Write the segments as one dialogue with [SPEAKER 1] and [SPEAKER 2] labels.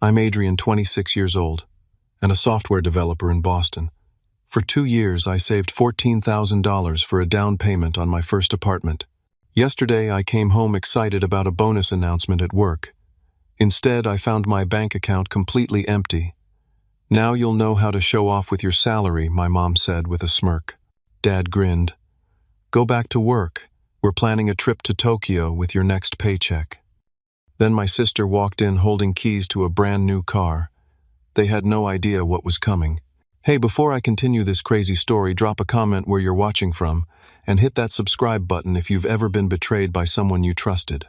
[SPEAKER 1] I'm Adrian, 26 years old, and a software developer in Boston. For 2 years, I saved $14,000 for a down payment on my first apartment. Yesterday, I came home excited about a bonus announcement at work. Instead, I found my bank account completely empty. "Now you'll know how to show off with your salary," my mom said with a smirk. Dad grinned. "Go back to work. We're planning a trip to Tokyo with your next paycheck." Then my sister walked in holding keys to a brand new car. They had no idea what was coming. Hey, before I continue this crazy story, drop a comment where you're watching from, and hit that subscribe button if you've ever been betrayed by someone you trusted.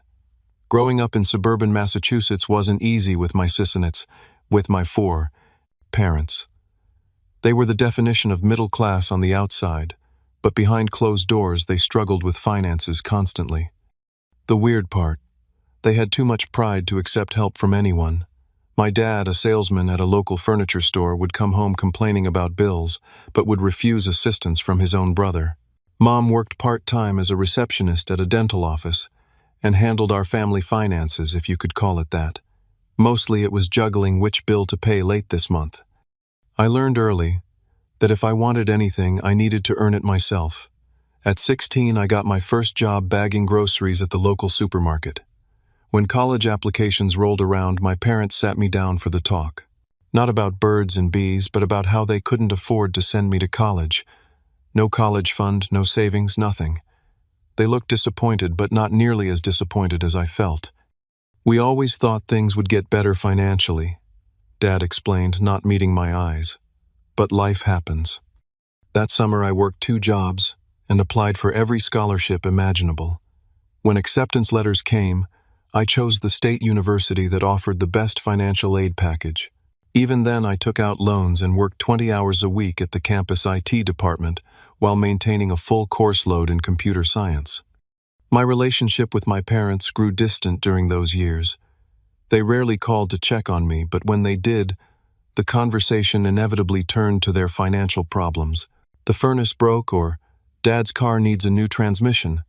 [SPEAKER 1] Growing up in suburban Massachusetts wasn't easy with my Sissonets, with my 4 parents. They were the definition of middle class on the outside, but behind closed doors they struggled with finances constantly. The weird part, they had too much pride to accept help from anyone. My dad, a salesman at a local furniture store, would come home complaining about bills, but would refuse assistance from his own brother. Mom worked part-time as a receptionist at a dental office and handled our family finances, if you could call it that. Mostly it was juggling which bill to pay late this month. I learned early that if I wanted anything, I needed to earn it myself. At 16, I got my first job bagging groceries at the local supermarket. When college applications rolled around, my parents sat me down for the talk. Not about birds and bees, but about how they couldn't afford to send me to college. No college fund, no savings, nothing. They looked disappointed, but not nearly as disappointed as I felt. "We always thought things would get better financially," Dad explained, not meeting my eyes. "But life happens." That summer I worked 2 jobs and applied for every scholarship imaginable. When acceptance letters came, I chose the state university that offered the best financial aid package. Even then, I took out loans and worked 20 hours a week at the campus IT department while maintaining a full course load in computer science. My relationship with my parents grew distant during those years. They rarely called to check on me, but when they did, the conversation inevitably turned to their financial problems. "The furnace broke," or "Dad's car needs a new transmission."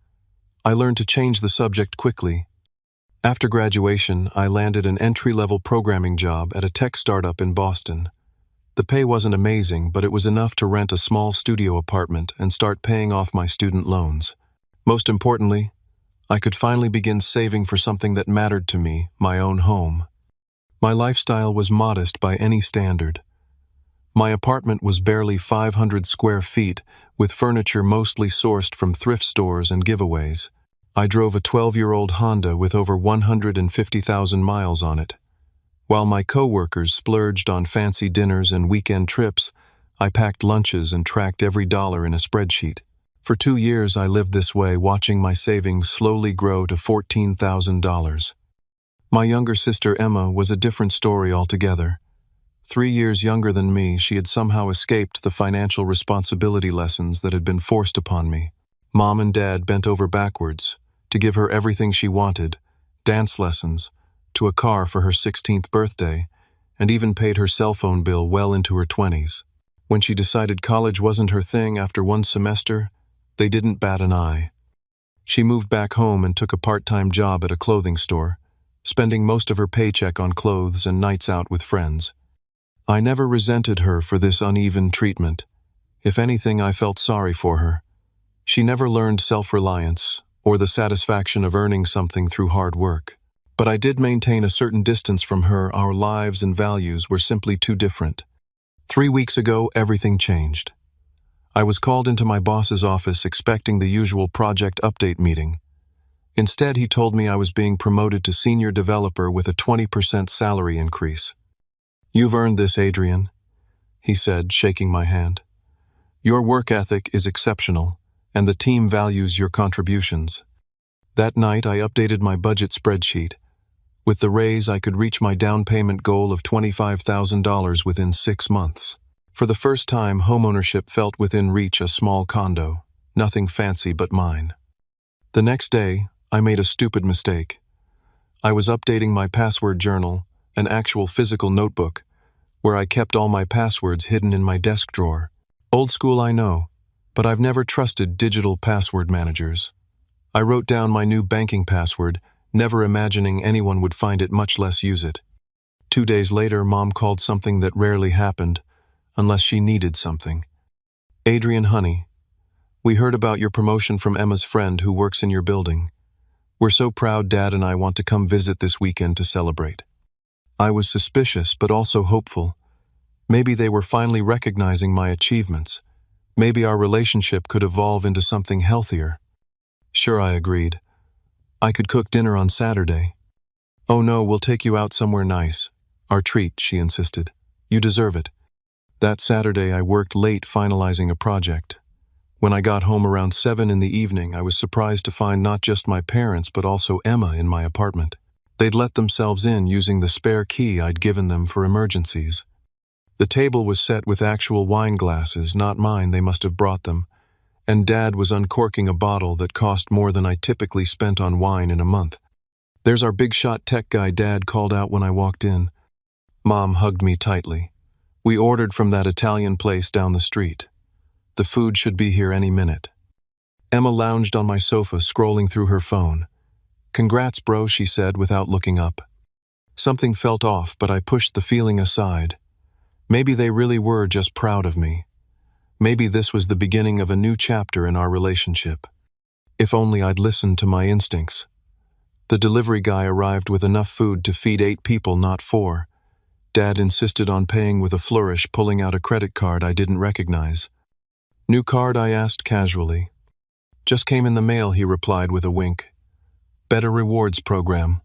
[SPEAKER 1] I learned to change the subject quickly. After graduation, I landed an entry-level programming job at a tech startup in Boston. The pay wasn't amazing, but it was enough to rent a small studio apartment and start paying off my student loans. Most importantly, I could finally begin saving for something that mattered to me, my own home. My lifestyle was modest by any standard. My apartment was barely 500 square feet, with furniture mostly sourced from thrift stores and giveaways. I drove a 12-year-old Honda with over 150,000 miles on it. While my co-workers splurged on fancy dinners and weekend trips, I packed lunches and tracked every dollar in a spreadsheet. For 2 years, I lived this way, watching my savings slowly grow to $14,000. My younger sister, Emma, was a different story altogether. 3 years younger than me, she had somehow escaped the financial responsibility lessons that had been forced upon me. Mom and Dad bent over backwards to give her everything she wanted, dance lessons, to a car for her 16th birthday, and even paid her cell phone bill well into her 20s. When she decided college wasn't her thing after 1 semester, they didn't bat an eye. She moved back home and took a part-time job at a clothing store, spending most of her paycheck on clothes and nights out with friends. I never resented her for this uneven treatment. If anything, I felt sorry for her. She never learned self-reliance or the satisfaction of earning something through hard work. But I did maintain a certain distance from her. Our lives and values were simply too different. 3 weeks ago, everything changed. I was called into my boss's office expecting the usual project update meeting. Instead, he told me I was being promoted to senior developer with a 20% salary increase. "You've earned this, Adrian," he said, shaking my hand. "Your work ethic is exceptional, and the team values your contributions." That night, I updated my budget spreadsheet. With the raise, I could reach my down payment goal of $25,000 within 6 months. For the first time, homeownership felt within reach, a small condo, nothing fancy but mine. The next day, I made a stupid mistake. I was updating my password journal, an actual physical notebook, where I kept all my passwords hidden in my desk drawer. Old school, I know, but I've never trusted digital password managers. I wrote down my new banking password, never imagining anyone would find it, much less use it. 2 days later, Mom called something that rarely happened, unless she needed something. Adrian, honey, we heard about your promotion from Emma's friend who works in your building. We're so proud Dad and I want to come visit this weekend to celebrate. I was suspicious, but also hopeful. Maybe they were finally recognizing my achievements. Maybe our relationship could evolve into something healthier. Sure, I agreed. I could cook dinner on Saturday. Oh no, we'll take you out somewhere nice. Our treat, she insisted. You deserve it. That Saturday I worked late finalizing a project. When I got home around 7 in the evening, I was surprised to find not just my parents but also Emma in my apartment. They'd let themselves in using the spare key I'd given them for emergencies. The table was set with actual wine glasses, not mine, they must have brought them, and Dad was uncorking a bottle that cost more than I typically spent on wine in a month. There's our big shot tech guy, Dad called out when I walked in. Mom hugged me tightly. We ordered from that Italian place down the street. The food should be here any minute. Emma lounged on my sofa, scrolling through her phone. Congrats, bro, she said without looking up. Something felt off, but I pushed the feeling aside. Maybe they really were just proud of me. Maybe this was the beginning of a new chapter in our relationship. If only I'd listened to my instincts. The delivery guy arrived with enough food to feed 8 people, not 4. Dad insisted on paying with a flourish, pulling out a credit card I didn't recognize. New card, I asked casually. Just came in the mail, he replied with a wink. Better rewards program.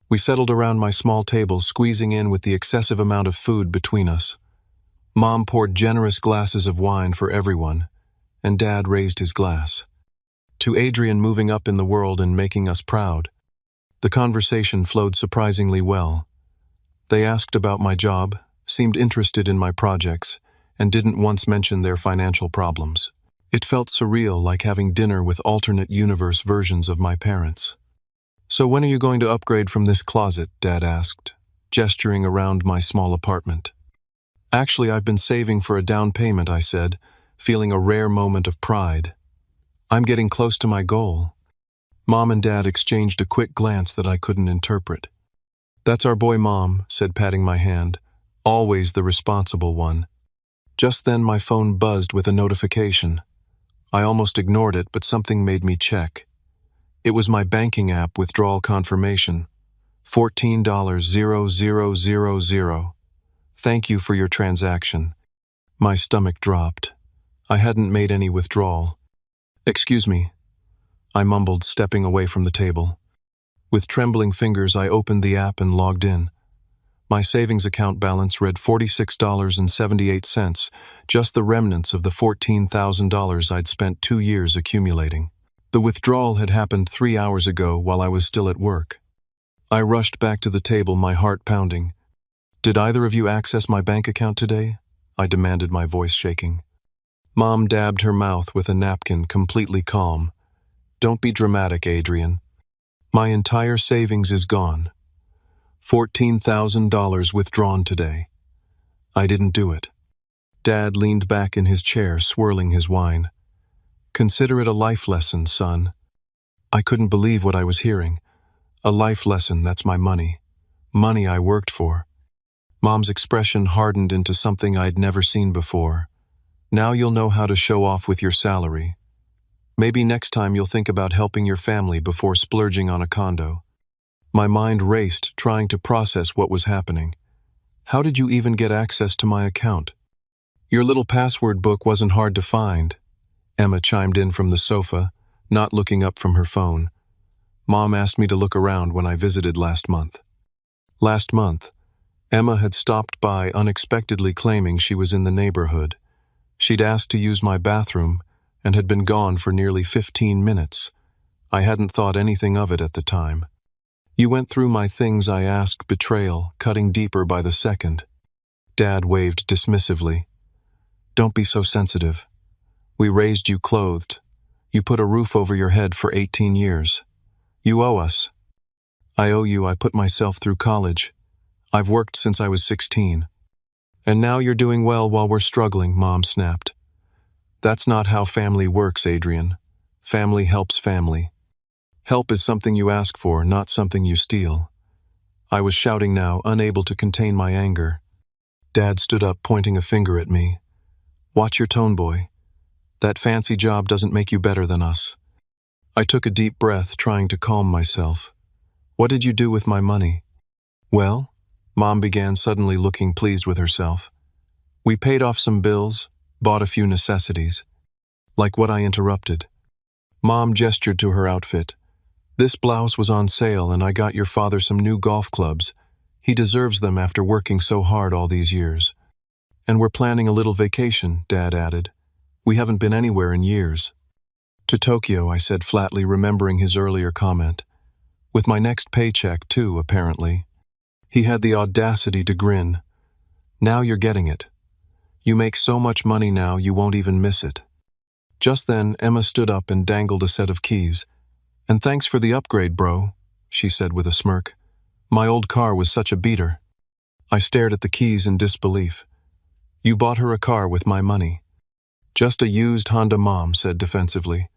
[SPEAKER 1] We settled around my small table, squeezing in with the excessive amount of food between us. Mom poured generous glasses of wine for everyone, and Dad raised his glass. To Adrian moving up in the world and making us proud. The conversation flowed surprisingly well. They asked about my job, seemed interested in my projects, and didn't once mention their financial problems. It felt surreal, like having dinner with alternate universe versions of my parents. So when are you going to upgrade from this closet, Dad asked, gesturing around my small apartment. Actually, I've been saving for a down payment, I said, feeling a rare moment of pride. I'm getting close to my goal. Mom and Dad exchanged a quick glance that I couldn't interpret. That's our boy, Mom said, patting my hand, always the responsible one. Just then my phone buzzed with a notification. I almost ignored it, but something made me check. It was my banking app withdrawal confirmation. $14,000. Thank you for your transaction. My stomach dropped. I hadn't made any withdrawal. Excuse me, I mumbled, stepping away from the table. With trembling fingers, I opened the app and logged in. My savings account balance read $46.78, just the remnants of the $14,000 I'd spent 2 years accumulating. The withdrawal had happened 3 hours ago while I was still at work. I rushed back to the table, my heart pounding. Did either of you access my bank account today? I demanded, my voice shaking. Mom dabbed her mouth with a napkin, completely calm. Don't be dramatic, Adrian. My entire savings is gone. $14,000 withdrawn today. I didn't do it. Dad leaned back in his chair, swirling his wine. Consider it a life lesson, son. I couldn't believe what I was hearing. A life lesson, that's my money. Money I worked for. Mom's expression hardened into something I'd never seen before. Now you'll know how to show off with your salary. Maybe next time you'll think about helping your family before splurging on a condo. My mind raced, trying to process what was happening. How did you even get access to my account? Your little password book wasn't hard to find. Emma chimed in from the sofa, not looking up from her phone. Mom asked me to look around when I visited last month. Last month, Emma had stopped by unexpectedly, claiming she was in the neighborhood. She'd asked to use my bathroom and had been gone for nearly 15 minutes. I hadn't thought anything of it at the time. You went through my things, I asked, betrayal cutting deeper by the second. Dad waved dismissively. Don't be so sensitive. We raised you clothed. You put a roof over your head for 18 years. You owe us. I owe you. I put myself through college. I've worked since I was 16. And now you're doing well while we're struggling, Mom snapped. That's not how family works, Adrian. Family helps family. Help is something you ask for, not something you steal. I was shouting now, unable to contain my anger. Dad stood up, pointing a finger at me. "Watch your tone, boy. That fancy job doesn't make you better than us." I took a deep breath, trying to calm myself. "What did you do with my money?" "Well," Mom began, suddenly looking pleased with herself. "We paid off some bills, bought a few necessities." Like what, I interrupted. Mom gestured to her outfit. "This blouse was on sale and I got your father some new golf clubs. He deserves them after working so hard all these years. And we're planning a little vacation," Dad added. "We haven't been anywhere in years." "To Tokyo," I said flatly, remembering his earlier comment. "With my next paycheck, too, apparently." He had the audacity to grin. "Now you're getting it. You make so much money now you won't even miss it." Just then, Emma stood up and dangled a set of keys. "And thanks for the upgrade, bro," she said with a smirk. "My old car was such a beater." I stared at the keys in disbelief. "You bought her a car with my money." "Just a used Honda," Mom said defensively.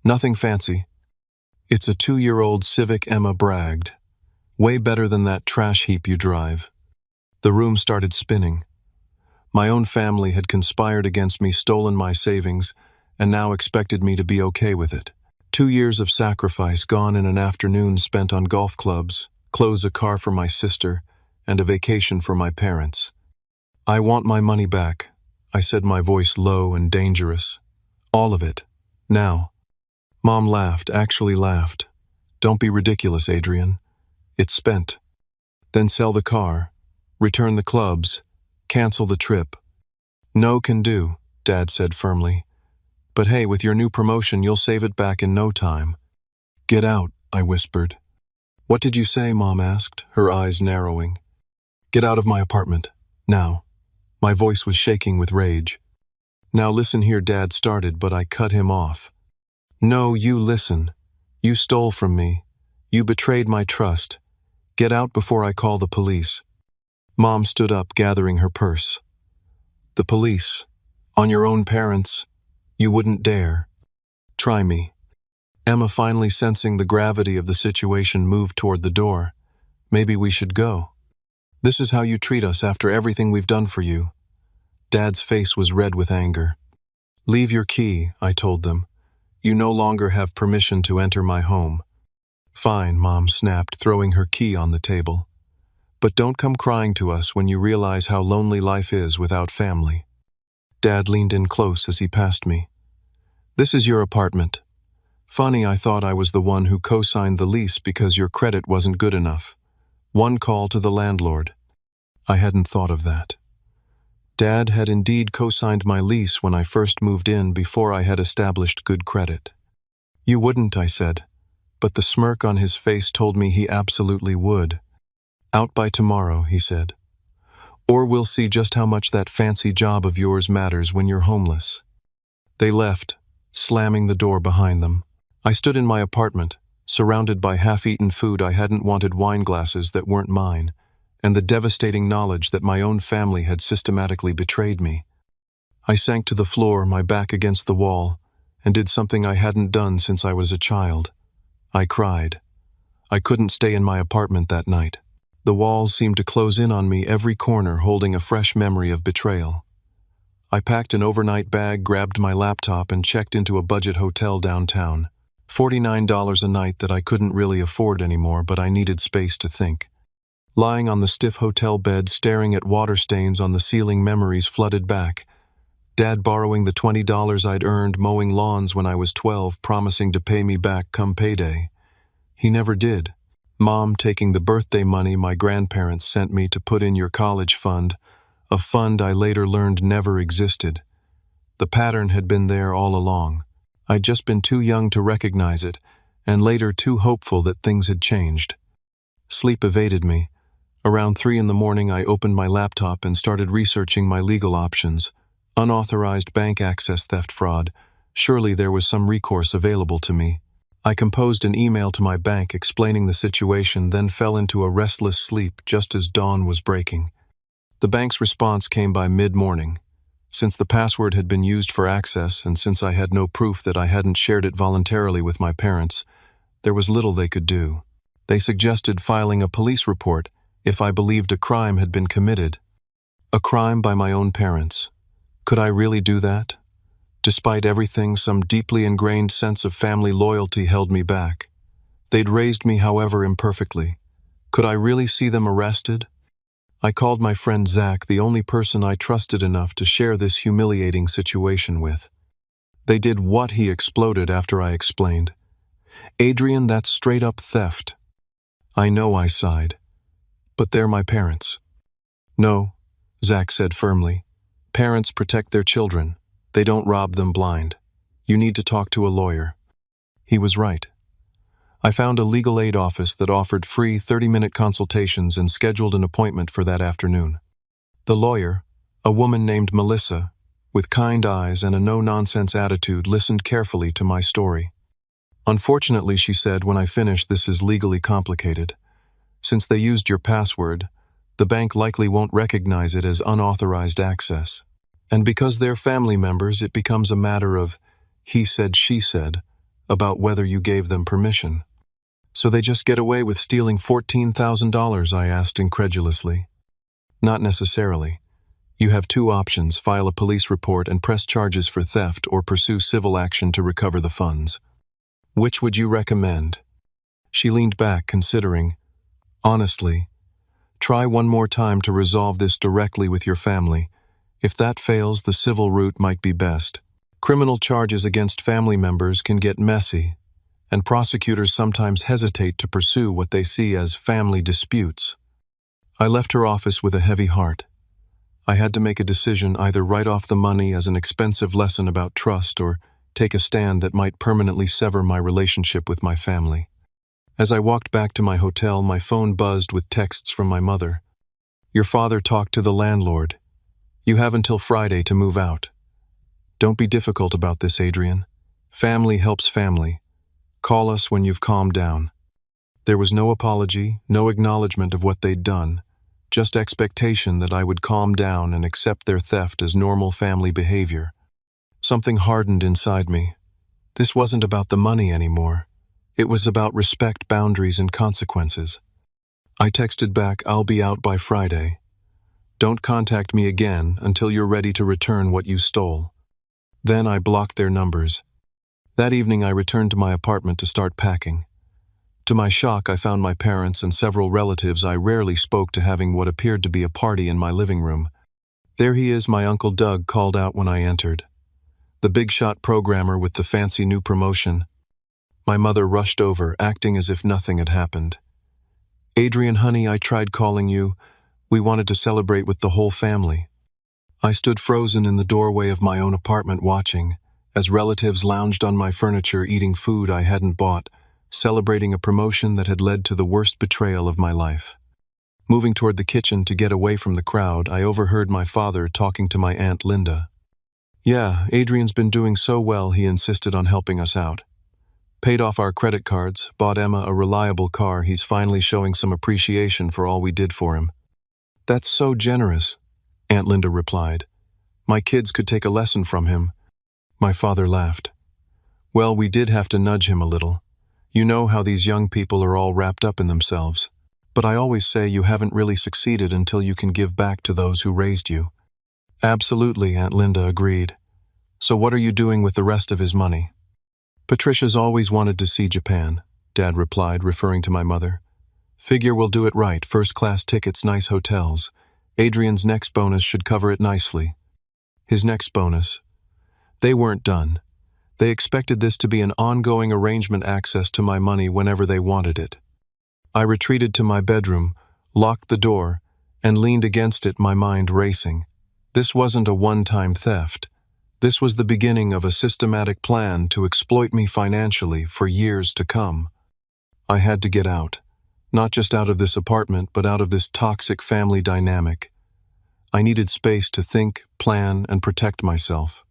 [SPEAKER 1] "Nothing fancy." "It's a 2-year-old Civic," Emma bragged. "Way better than that trash heap you drive." The room started spinning. My own family had conspired against me, stolen my savings, and now expected me to be okay with it. 2 years of sacrifice gone in an afternoon spent on golf clubs, clothes, a car for my sister, and a vacation for my parents. "I want my money back," I said, my voice low and dangerous. "All of it. Now." Mom laughed, actually laughed. "Don't be ridiculous, Adrian. It's spent." "Then sell the car, return the clubs, cancel the trip." "No can do," Dad said firmly. "But hey, with your new promotion, you'll save it back in no time." "Get out," I whispered. "What did you say?" Mom asked, her eyes narrowing. "Get out of my apartment. Now." My voice was shaking with rage. "Now listen here," Dad started, but I cut him off. "No, you listen. You stole from me. You betrayed my trust. Get out before I call the police." Mom stood up, gathering her purse. "The police? On your own parents? You wouldn't dare. Try me." Emma, finally sensing the gravity of the situation, moved toward the door. "Maybe we should go. This is how you treat us after everything we've done for you." Dad's face was red with anger. "Leave your key," I told them. "You no longer have permission to enter my home." "Fine," Mom snapped, throwing her key on the table. "But don't come crying to us when you realize how lonely life is without family." Dad leaned in close as he passed me. "This is your apartment. Funny, I thought I was the one who co-signed the lease because your credit wasn't good enough. One call to the landlord." I hadn't thought of that. Dad had indeed co-signed my lease when I first moved in, before I had established good credit. "You wouldn't," I said, but the smirk on his face told me he absolutely would. "Out by tomorrow," he said. "Or we'll see just how much that fancy job of yours matters when you're homeless." They left, slamming the door behind them. I stood in my apartment, surrounded by half-eaten food I hadn't wanted, wine glasses that weren't mine, and the devastating knowledge that my own family had systematically betrayed me. I sank to the floor, my back against the wall, and did something I hadn't done since I was a child. I cried. I couldn't stay in my apartment that night. The walls seemed to close in on me, every corner holding a fresh memory of betrayal. I packed an overnight bag, grabbed my laptop, and checked into a budget hotel downtown. $49 a night that I couldn't really afford anymore, but I needed space to think. Lying on the stiff hotel bed, staring at water stains on the ceiling, memories flooded back. Dad borrowing the $20 I'd earned mowing lawns when I was 12, promising to pay me back come payday. He never did. Mom taking the birthday money my grandparents sent me to put in your college fund, a fund I later learned never existed. The pattern had been there all along. I'd just been too young to recognize it, and later too hopeful that things had changed. Sleep evaded me. Around 3 in the morning, I opened my laptop and started researching my legal options. Unauthorized bank access, theft, fraud. Surely there was some recourse available to me. I composed an email to my bank explaining the situation, then fell into a restless sleep just as dawn was breaking. The bank's response came by mid-morning. Since the password had been used for access, and since I had no proof that I hadn't shared it voluntarily with my parents, there was little they could do. They suggested filing a police report if I believed a crime had been committed. A crime by my own parents. Could I really do that? Despite everything, some deeply ingrained sense of family loyalty held me back. They'd raised me, however, imperfectly. Could I really see them arrested? I called my friend Zach, the only person I trusted enough to share this humiliating situation with. They did what? He exploded after I explained. Adrian, that's straight-up theft. I know, I sighed. But they're my parents. No, Zach said firmly. Parents protect their children. They don't rob them blind. You need to talk to a lawyer. He was right. I found a legal aid office that offered free 30-minute consultations and scheduled an appointment for that afternoon. The lawyer, a woman named Melissa, with kind eyes and a no-nonsense attitude, listened carefully to my story. Unfortunately, she said when I finished, this is legally complicated. Since they used your password, the bank likely won't recognize it as unauthorized access. And because they're family members, it becomes a matter of he said, she said, about whether you gave them permission. So they just get away with stealing $14,000, I asked incredulously. Not necessarily. You have two options: file a police report and press charges for theft, or pursue civil action to recover the funds. Which would you recommend? She leaned back, considering. Honestly, try one more time to resolve this directly with your family. If that fails, the civil route might be best. Criminal charges against family members can get messy, and prosecutors sometimes hesitate to pursue what they see as family disputes. I left her office with a heavy heart. I had to make a decision: either write off the money as an expensive lesson about trust, or take a stand that might permanently sever my relationship with my family. As I walked back to my hotel, my phone buzzed with texts from my mother. Your father talked to the landlord. You have until Friday to move out. Don't be difficult about this, Adrian. Family helps family. Call us when you've calmed down. There was no apology, no acknowledgement of what they'd done, just expectation that I would calm down and accept their theft as normal family behavior. Something hardened inside me. This wasn't about the money anymore. It was about respect, boundaries, and consequences. I texted back, I'll be out by Friday. Don't contact me again until you're ready to return what you stole. Then I blocked their numbers. That evening I returned to my apartment to start packing. To my shock, I found my parents and several relatives I rarely spoke to having what appeared to be a party in my living room. There he is, my Uncle Doug called out when I entered. The big-shot programmer with the fancy new promotion. My mother rushed over, acting as if nothing had happened. Adrian, honey, I tried calling you. We wanted to celebrate with the whole family. I stood frozen in the doorway of my own apartment watching, as relatives lounged on my furniture eating food I hadn't bought, celebrating a promotion that had led to the worst betrayal of my life. Moving toward the kitchen to get away from the crowd, I overheard my father talking to my Aunt Linda. Yeah, Adrian's been doing so well, he insisted on helping us out. Paid off our credit cards, bought Emma a reliable car. He's finally showing some appreciation for all we did for him. That's so generous, Aunt Linda replied. My kids could take a lesson from him. My father laughed. Well, we did have to nudge him a little. You know how these young people are all wrapped up in themselves. But I always say you haven't really succeeded until you can give back to those who raised you. Absolutely, Aunt Linda agreed. So what are you doing with the rest of his money? Patricia's always wanted to see Japan, Dad replied, referring to my mother. Figure we'll do it right: first-class tickets, nice hotels. Adrian's next bonus should cover it nicely. His next bonus. They weren't done. They expected this to be an ongoing arrangement, access to my money whenever they wanted it. I retreated to my bedroom, locked the door, and leaned against it, my mind racing. This wasn't a one-time theft. This was the beginning of a systematic plan to exploit me financially for years to come. I had to get out. Not just out of this apartment, but out of this toxic family dynamic. I needed space to think, plan, and protect myself.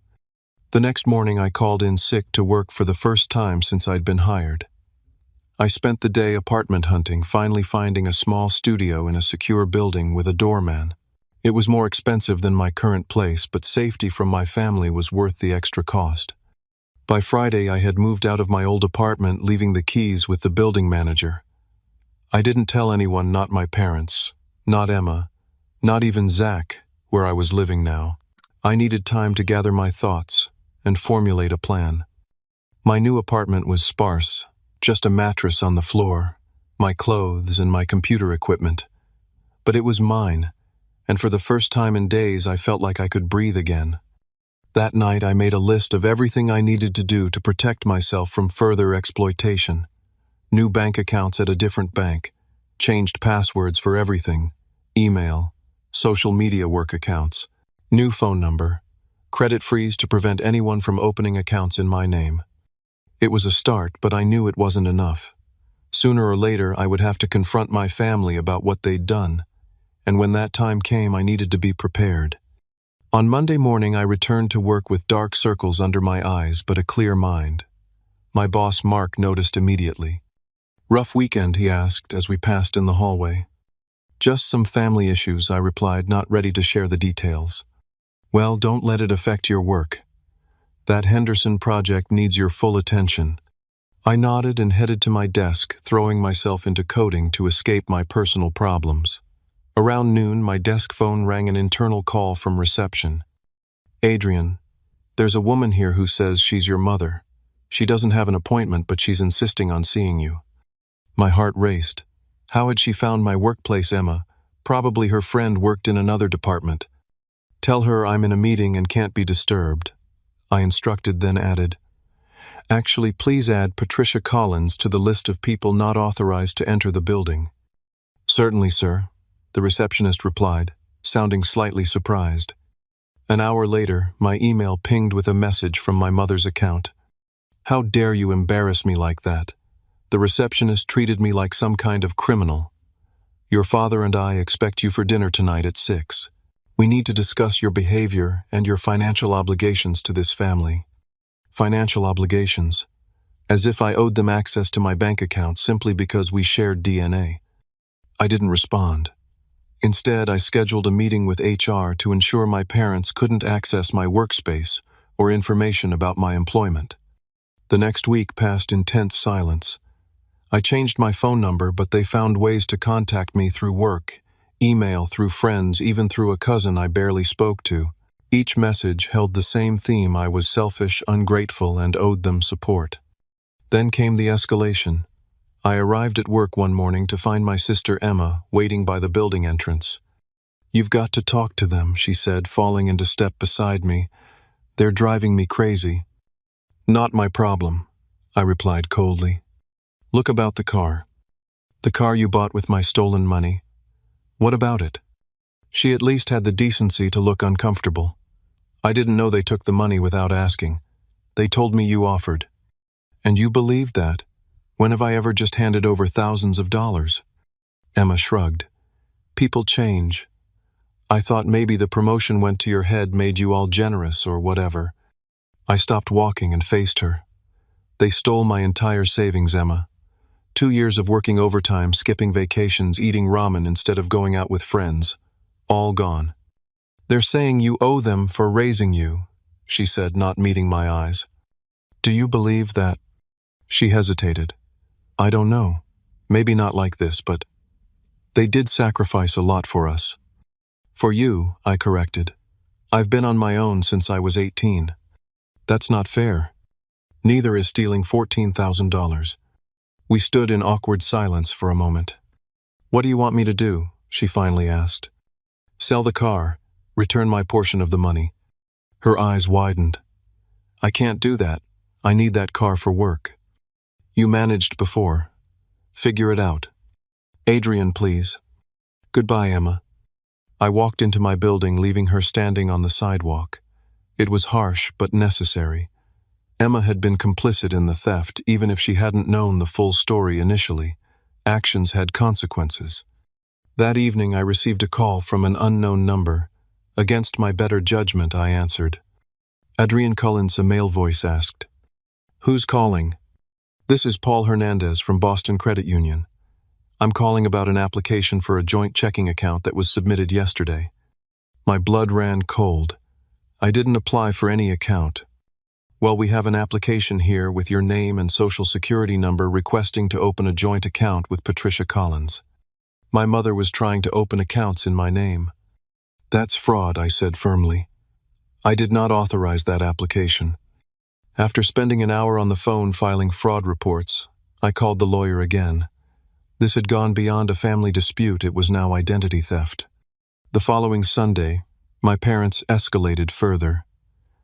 [SPEAKER 1] The next morning I called in sick to work for the first time since I'd been hired. I spent the day apartment hunting, finally finding a small studio in a secure building with a doorman. It was more expensive than my current place, but safety from my family was worth the extra cost. By Friday I had moved out of my old apartment, leaving the keys with the building manager. I didn't tell anyone, not my parents. Not Emma, not even Zach, where I was living now. I needed time to gather my thoughts and formulate a plan. My new apartment was sparse, just a mattress on the floor, my clothes and my computer equipment. But it was mine, and for the first time in days I felt like I could breathe again. That night I made a list of everything I needed to do to protect myself from further exploitation. New bank accounts at a different bank, changed passwords for everything, email, social media work accounts, new phone number, credit freeze to prevent anyone from opening accounts in my name. It was a start, but I knew it wasn't enough. Sooner or later I would have to confront my family about what they'd done, and when that time came I needed to be prepared. On Monday morning I returned to work with dark circles under my eyes but a clear mind. My boss Mark noticed immediately. "Rough weekend?" he asked as we passed in the hallway. "Just some family issues," I replied, not ready to share the details. "Well, don't let it affect your work. That Henderson project needs your full attention." I nodded and headed to my desk, throwing myself into coding to escape my personal problems. Around noon, my desk phone rang an internal call from reception. "Adrian, there's a woman here who says she's your mother. She doesn't have an appointment, but she's insisting on seeing you." My heart raced. How had she found my workplace, Emma? Probably her friend worked in another department. "Tell her I'm in a meeting and can't be disturbed," I instructed, then added, "Actually, please add Patricia Collins to the list of people not authorized to enter the building." "Certainly, sir," the receptionist replied, sounding slightly surprised. An hour later, my email pinged with a message from my mother's account. "How dare you embarrass me like that? The receptionist treated me like some kind of criminal. Your father and I expect you for dinner tonight at 6. We need to discuss your behavior and your financial obligations to this family." Financial obligations. As if I owed them access to my bank account simply because we shared DNA. I didn't respond. Instead, I scheduled a meeting with HR to ensure my parents couldn't access my workspace or information about my employment. The next week passed in tense silence. I changed my phone number, but they found ways to contact me through work, email, through friends, even through a cousin I barely spoke to. Each message held the same theme: I was selfish, ungrateful, and owed them support. Then came the escalation. I arrived at work one morning to find my sister Emma waiting by the building entrance. "You've got to talk to them," she said, falling into step beside me. "They're driving me crazy." "Not my problem," I replied coldly. "Look about the car. The car you bought with my stolen money. What about it?" She at least had the decency to look uncomfortable. "I didn't know they took the money without asking. They told me you offered." "And you believed that? When have I ever just handed over thousands of dollars?" Emma shrugged. "People change. I thought maybe the promotion went to your head made you all generous or whatever." I stopped walking and faced her. "They stole my entire savings, Emma. 2 years of working overtime, skipping vacations, eating ramen instead of going out with friends. All gone. They're saying you owe them for raising you," she said, not meeting my eyes. "Do you believe that?" She hesitated. "I don't know. Maybe not like this, but they did sacrifice a lot for us." "For you," I corrected. "I've been on my own since I was 18. That's not fair. Neither is stealing $14,000. We stood in awkward silence for a moment. "What do you want me to do?" she finally asked. "Sell the car, return my portion of the money." Her eyes widened. "I can't do that. I need that car for work." "You managed before. Figure it out." "Adrian, please." "Goodbye, Emma." I walked into my building, leaving her standing on the sidewalk. It was harsh, but necessary. Emma had been complicit in the theft, even if she hadn't known the full story initially. Actions had consequences. That evening I received a call from an unknown number. Against my better judgment, I answered. Adrian Collins, a male voice asked. "Who's calling?" "This is Paul Hernandez from Boston Credit Union. I'm calling about an application for a joint checking account that was submitted yesterday." My blood ran cold. I didn't apply for any account. "Well, we have an application here with your name and social security number requesting to open a joint account with Patricia Collins." My mother was trying to open accounts in my name. That's fraud, I said firmly. I did not authorize that application. After spending an hour on the phone filing fraud reports, I called the lawyer again. This had gone beyond a family dispute, it was now identity theft. The following Sunday, my parents escalated further.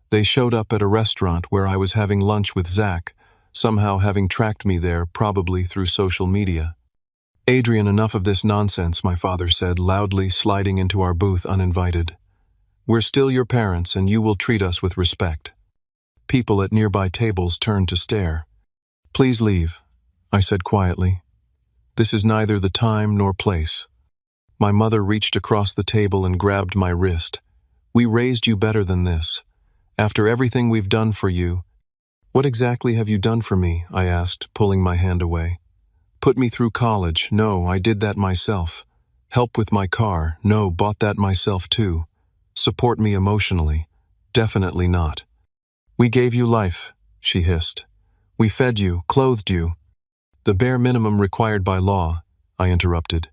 [SPEAKER 1] They showed up at a restaurant where I was having lunch with Zach, somehow having tracked me there, probably through social media. Adrian, enough of this nonsense, my father said, loudly sliding into our booth uninvited. We're still your parents and you will treat us with respect. People at nearby tables turned to stare. Please leave, I said quietly. This is neither the time nor place. My mother reached across the table and grabbed my wrist. We raised you better than this. After everything we've done for you. What exactly have you done for me? I asked, pulling my hand away. Put me through college. No, I did that myself. Help with my car. No, bought that myself too. Support me emotionally. Definitely not. We gave you life, she hissed. We fed you, clothed you. The bare minimum required by law, I interrupted.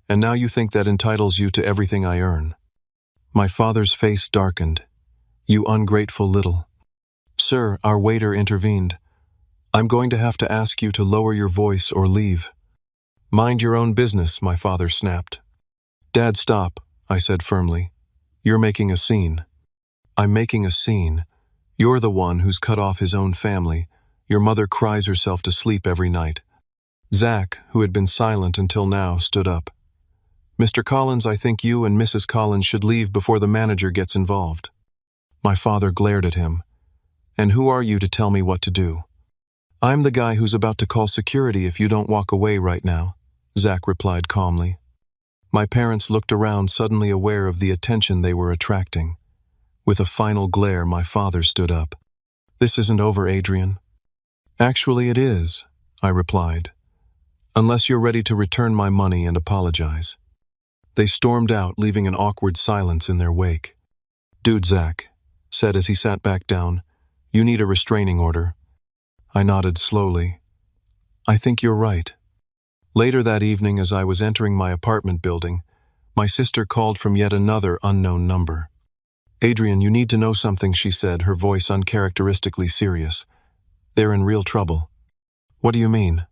[SPEAKER 1] And now you think that entitles you to everything I earn. My father's face darkened. You ungrateful little. Sir, our waiter intervened. I'm going to have to ask you to lower your voice or leave. Mind your own business, my father snapped. Dad, stop, I said firmly. You're making a scene. I'm making a scene. You're the one who's cut off his own family. Your mother cries herself to sleep every night. Zach, who had been silent until now, stood up. Mr. Collins, I think you and Mrs. Collins should leave before the manager gets involved. My father glared at him. And who are you to tell me what to do? I'm the guy who's about to call security if you don't walk away right now, Zach replied calmly. My parents looked around, suddenly aware of the attention they were attracting. With a final glare, my father stood up. This isn't over, Adrian. Actually, it is, I replied. Unless you're ready to return my money and apologize. They stormed out, leaving an awkward silence in their wake. Dude, Zach said as he sat back down, you need a restraining order. I nodded slowly. I think you're right. Later that evening, as I was entering my apartment building, my sister called from yet another unknown number. Adrian, you need to know something, she said, her voice uncharacteristically serious. They're in real trouble. What do you mean?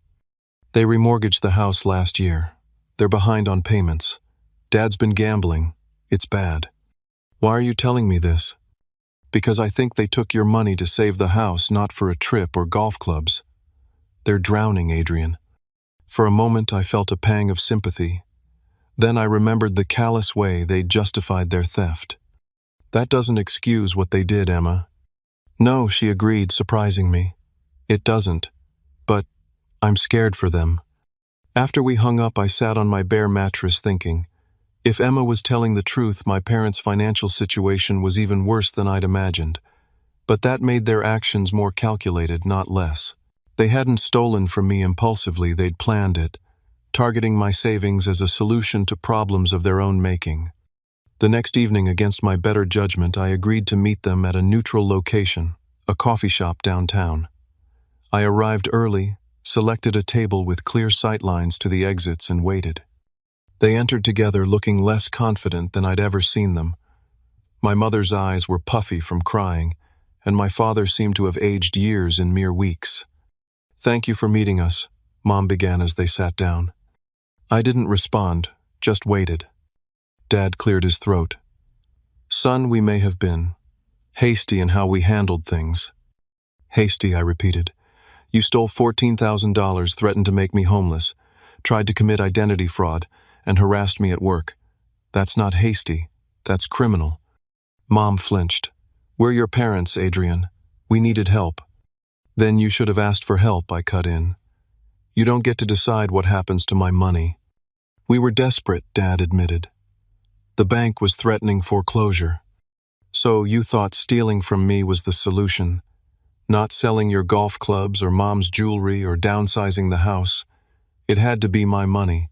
[SPEAKER 1] They remortgaged the house last year. They're behind on payments. Dad's been gambling. It's bad. Why are you telling me this? Because I think they took your money to save the house, not for a trip or golf clubs. They're drowning, Adrian. For a moment I felt a pang of sympathy. Then I remembered the callous way they'd justified their theft. That doesn't excuse what they did, Emma. No, she agreed, surprising me. It doesn't. But I'm scared for them. After we hung up, I sat on my bare mattress thinking, if Emma was telling the truth, my parents' financial situation was even worse than I'd imagined. But that made their actions more calculated, not less. They hadn't stolen from me impulsively, they'd planned it, targeting my savings as a solution to problems of their own making. The next evening, against my better judgment, I agreed to meet them at a neutral location, a coffee shop downtown. I arrived early, selected a table with clear sightlines to the exits, and waited. They entered together, looking less confident than I'd ever seen them. My mother's eyes were puffy from crying, and my father seemed to have aged years in mere weeks. Thank you for meeting us, Mom began as they sat down. I didn't respond, just waited. Dad cleared his throat. Son, we may have been hasty in how we handled things. Hasty, I repeated. You stole $14,000, threatened to make me homeless, tried to commit identity fraud, and harassed me at work. That's not hasty. That's criminal. Mom flinched. We're your parents, Adrian. We needed help. Then you should have asked for help, I cut in. You don't get to decide what happens to my money. We were desperate, Dad admitted. The bank was threatening foreclosure. So you thought stealing from me was the solution. Not selling your golf clubs or Mom's jewelry or downsizing the house. It had to be my money.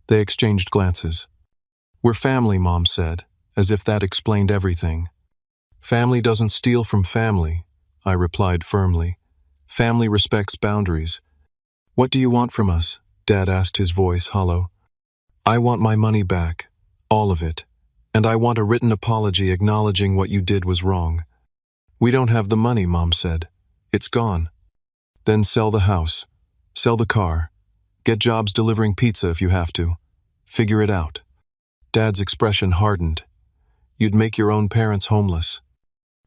[SPEAKER 1] They exchanged glances. We're family, Mom said, as if that explained everything. Family doesn't steal from family, I replied firmly. Family respects boundaries. What do you want from us? Dad asked, his voice hollow. I want my money back, all of it, and I want a written apology acknowledging what you did was wrong. We don't have the money, Mom said. It's gone. Then sell the house. Sell the car. Get jobs delivering pizza if you have to. Figure it out. Dad's expression hardened. You'd make your own parents homeless.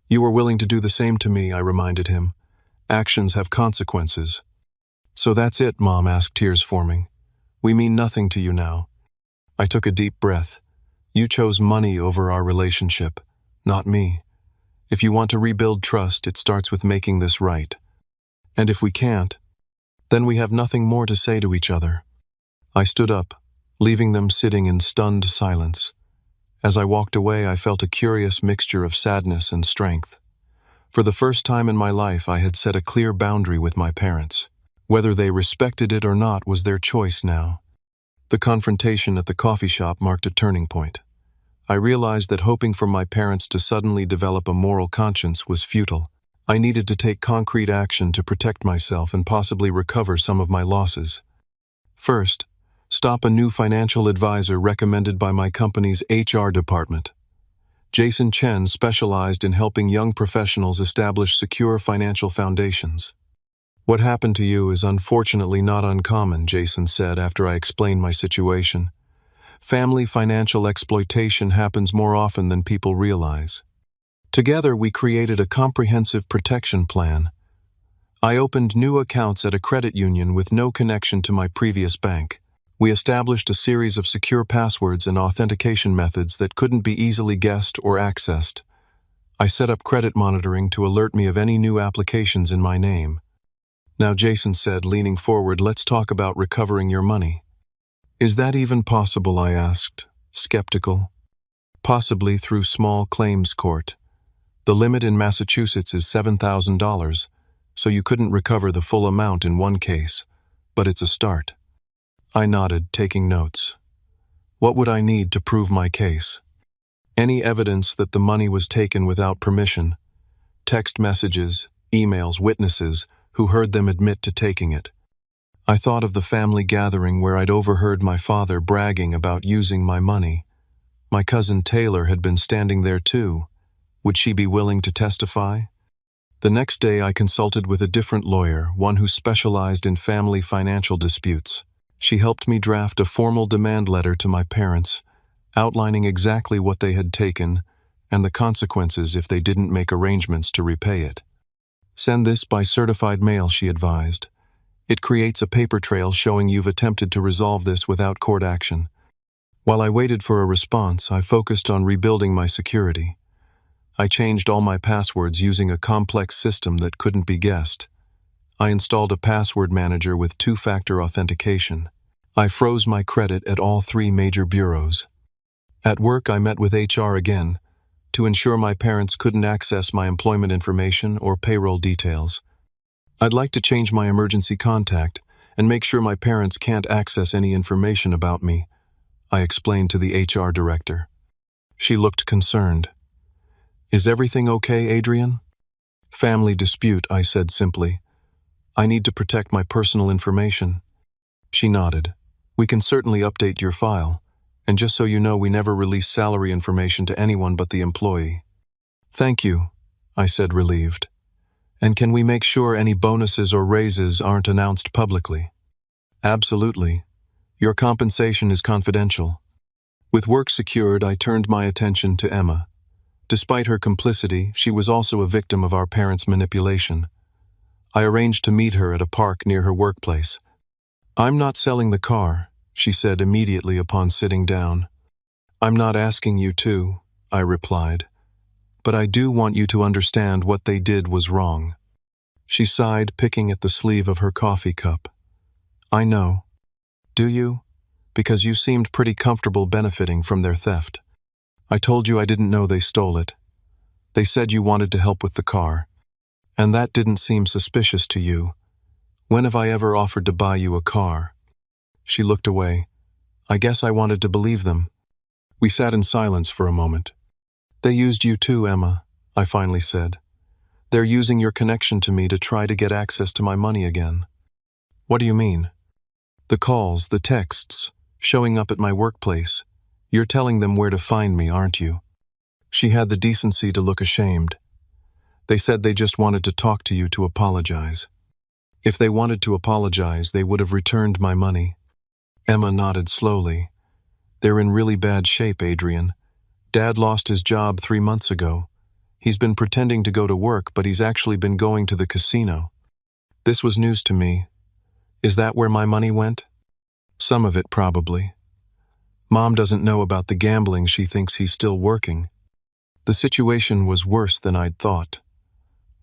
[SPEAKER 1] You were willing to do the same to me, I reminded him. Actions have consequences. So that's it, Mom asked, tears forming. We mean nothing to you now. I took a deep breath. You chose money over our relationship, not me. If you want to rebuild trust, it starts with making this right. And if we can't, then we have nothing more to say to each other. I stood up, leaving them sitting in stunned silence. As I walked away, I felt a curious mixture of sadness and strength. For the first time in my life, I had set a clear boundary with my parents. Whether they respected it or not was their choice now. The confrontation at the coffee shop marked a turning point. I realized that hoping for my parents to suddenly develop a moral conscience was futile. I needed to take concrete action to protect myself and possibly recover some of my losses. First, stop a new financial advisor recommended by my company's HR department. Jason Chen specialized in helping young professionals establish secure financial foundations. What happened to you is unfortunately not uncommon, Jason said after I explained my situation. Family financial exploitation happens more often than people realize. Together, we created a comprehensive protection plan. I opened new accounts at a credit union with no connection to my previous bank. We established a series of secure passwords and authentication methods that couldn't be easily guessed or accessed. I set up credit monitoring to alert me of any new applications in my name. Now, Jason said, leaning forward, let's talk about recovering your money. Is that even possible? I asked, skeptical. Possibly through small claims court. The limit in Massachusetts is $7,000, so you couldn't recover the full amount in one case, but it's a start. I nodded, taking notes. What would I need to prove my case? Any evidence that the money was taken without permission. Text messages, emails, witnesses who heard them admit to taking it. I thought of the family gathering where I'd overheard my father bragging about using my money. My cousin Taylor had been standing there too. Would she be willing to testify? The next day I consulted with a different lawyer, one who specialized in family financial disputes. She helped me draft a formal demand letter to my parents, outlining exactly what they had taken and the consequences if they didn't make arrangements to repay it. Send this by certified mail, she advised. It creates a paper trail showing you've attempted to resolve this without court action. While I waited for a response, I focused on rebuilding my security. I changed all my passwords using a complex system that couldn't be guessed. I installed a password manager with two-factor authentication. I froze my credit at all 3 major bureaus. At work, I met with HR again to ensure my parents couldn't access my employment information or payroll details. I'd like to change my emergency contact and make sure my parents can't access any information about me, I explained to the HR director. She looked concerned. Is everything okay, Adrian? Family dispute, I said simply. I need to protect my personal information. She nodded. We can certainly update your file, and just so you know, we never release salary information to anyone but the employee. Thank you, I said, relieved. And can we make sure any bonuses or raises aren't announced publicly? Absolutely. Your compensation is confidential. With work secured, I turned my attention to Emma. Despite her complicity, she was also a victim of our parents' manipulation. I arranged to meet her at a park near her workplace. I'm not selling the car, she said immediately upon sitting down. I'm not asking you to, I replied. But I do want you to understand what they did was wrong. She sighed, picking at the sleeve of her coffee cup. I know. Do you? Because you seemed pretty comfortable benefiting from their theft. I told you I didn't know they stole it. They said you wanted to help with the car. And that didn't seem suspicious to you. When have I ever offered to buy you a car? She looked away. I guess I wanted to believe them. We sat in silence for a moment. They used you too, Emma, I finally said. They're using your connection to me to try to get access to my money again. What do you mean? The calls, the texts. showing up at my workplace. You're telling them where to find me, aren't you? She had the decency to look ashamed. They said they just wanted to talk to you to apologize. If they wanted to apologize, they would have returned my money. Emma nodded slowly. They're in really bad shape, Adrian. Dad lost his job 3 months ago. He's been pretending to go to work, but he's actually been going to the casino. This was news to me. Is that where my money went? Some of it, probably. Mom doesn't know about the gambling. She thinks he's still working. The situation was worse than I'd thought.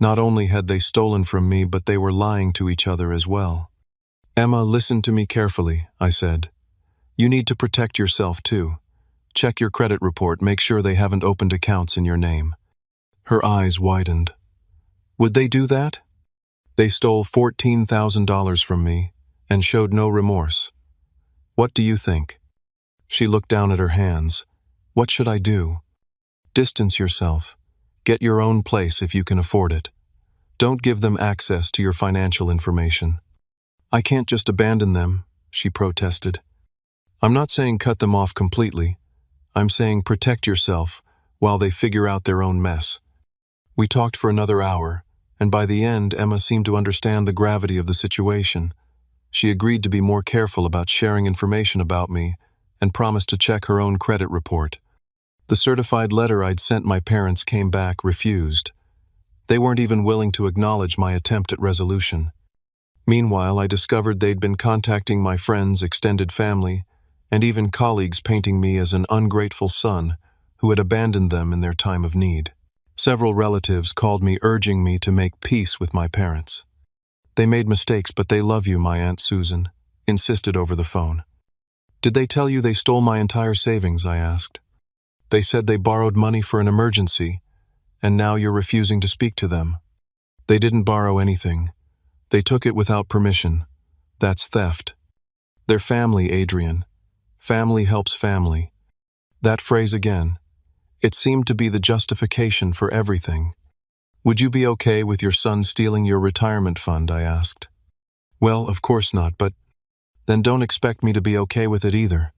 [SPEAKER 1] Not only had they stolen from me, but they were lying to each other as well. Emma, listen to me carefully, I said. You need to protect yourself too. Check your credit report, make sure they haven't opened accounts in your name. Her eyes widened. Would they do that? They stole $14,000 from me and showed no remorse. What do you think? She looked down at her hands. What should I do? Distance yourself. Get your own place if you can afford it. Don't give them access to your financial information. I can't just abandon them, she protested. I'm not saying cut them off completely. I'm saying protect yourself while they figure out their own mess. We talked for another hour, and by the end, Emma seemed to understand the gravity of the situation. She agreed to be more careful about sharing information about me and promised to check her own credit report. The certified letter I'd sent my parents came back refused. They weren't even willing to acknowledge my attempt at resolution. Meanwhile, I discovered they'd been contacting my friends, extended family, and even colleagues, painting me as an ungrateful son who had abandoned them in their time of need. Several relatives called me, urging me to make peace with my parents. They made mistakes, but they love you, my Aunt Susan insisted over the phone. Did they tell you they stole my entire savings? I asked. They said they borrowed money for an emergency, and now you're refusing to speak to them. They didn't borrow anything. They took it without permission. That's theft. They're family, Adrian. Family helps family. That phrase again. It seemed to be the justification for everything. Would you be okay with your son stealing your retirement fund? I asked. Well, of course not, but then don't expect me to be okay with it either.